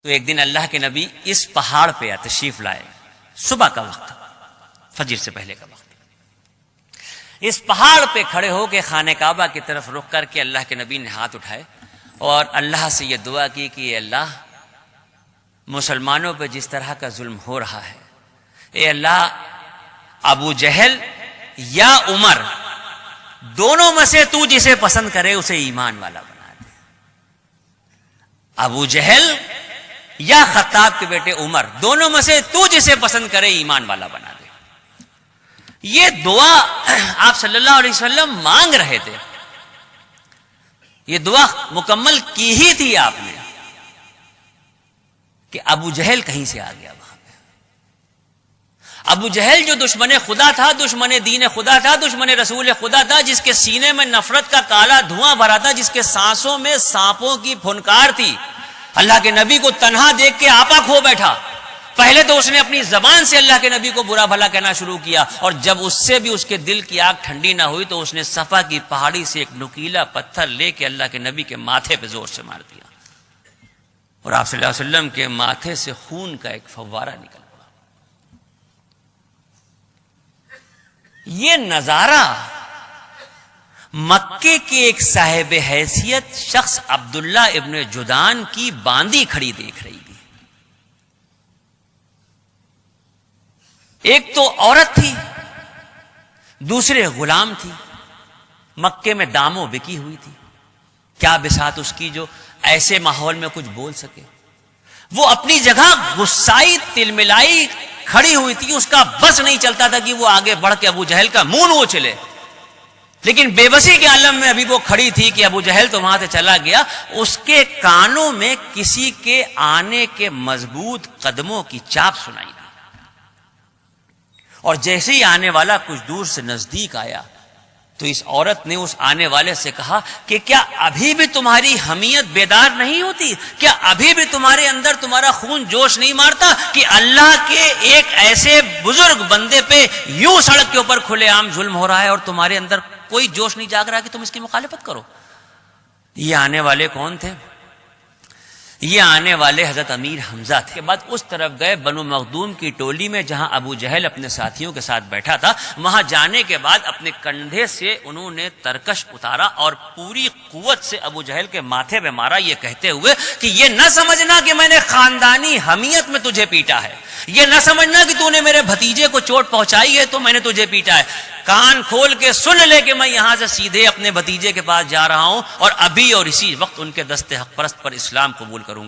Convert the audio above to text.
तो एक दिन अल्लाह के नबी इस पहाड़ पे तशरीफ लाए, सुबह का वक्त, फजर से पहले का वक्त। इस पहाड़ पे खड़े होकर खाने काबा की तरफ रुख करके अल्लाह के नबी ने हाथ उठाए और अल्लाह से यह दुआ की कि अल्लाह, मुसलमानों पर जिस तरह का जुल्म हो रहा है, ए अल्लाह, अबू जहल या उमर दोनों में से तू जिसे पसंद करे उसे ईमान वाला बना दे। अबू जहल या खत्ताब के बेटे उमर, दोनों में से तू जिसे पसंद करे ईमान वाला बना दे। ये दुआ आप सल्लल्लाहु अलैहि वसल्लम मांग रहे थे, ये दुआ मुकम्मल की ही थी आपने कि अबू जहल कहीं से आ गया। वहां पे अबू जहल जो दुश्मन खुदा था, दुश्मन दीन खुदा था, दुश्मन रसूल खुदा था, जिसके सीने में नफरत का काला धुआं भरा था, जिसके सांसों में सांपों की फुनकार थी, अल्लाह के नबी को तन्हा देख के आपा खो बैठा। पहले तो उसने अपनी जबान से अल्लाह के नबी को बुरा भला कहना शुरू किया, और जब उससे भी उसके दिल की आग ठंडी ना हुई तो उसने सफा की पहाड़ी से एक नुकीला पत्थर लेके अल्लाह के नबी के माथे पे जोर से मार दिया, और आप सल्लल्लाहु अलैहि वसल्लम के माथे से खून का एक फव्वारा निकल पड़ा। ये नजारा मक्के के एक साहिब हैसियत शख्स अब्दुल्ला इब्न जुदान की बांदी खड़ी देख रही थी। एक तो औरत थी, दूसरे गुलाम थी, मक्के में दामों बिकी हुई थी। क्या बिसात उसकी जो ऐसे माहौल में कुछ बोल सके। वो अपनी जगह गुस्साई तिलमिलाई खड़ी हुई थी, उसका बस नहीं चलता था कि वो आगे बढ़ के अबू जहल का मुंह वो चले, लेकिन बेबसी के आलम में अभी वो खड़ी थी कि अबू जहल तो वहां से चला गया। उसके कानों में किसी के आने के मजबूत कदमों की चाप सुनाई दी, और जैसे ही आने वाला कुछ दूर से नजदीक आया तो इस औरत ने उस आने वाले से कहा कि क्या अभी भी तुम्हारी हमीयत बेदार नहीं होती? क्या अभी भी तुम्हारे अंदर तुम्हारा खून जोश नहीं मारता कि अल्लाह के एक ऐसे बुजुर्ग बंदे पे यूं सड़क के ऊपर खुलेआम जुल्म हो रहा है और तुम्हारे अंदर कोई जोश नहीं जाग रहा कि तुम इसकी मुखालिफत करो? ये आने वाले कौन थे? ये आने वाले हजरत अमीर हमजा थे। के बाद उस तरफ गए बनु मखदूम की टोली में, जहां अबू जहल अपने साथियों के साथ बैठा था। वहां जाने के बाद अपने कंधे से उन्होंने तरकश उतारा और पूरी कुव्वत से अबू जहल के माथे पे मारा, ये कहते हुए कि ये न समझना कि मैंने खानदानी हमीयत में तुझे पीटा है, ये न समझना कि तूने मेरे भतीजे को चोट पहुंचाई है तो मैंने तुझे पीटा है। कान खोल के सुन ले कि मैं यहां से सीधे अपने भतीजे के पास जा रहा हूं और अभी और इसी वक्त उनके दस्ते हक परस्त पर इस्लाम कबूल करूंगा।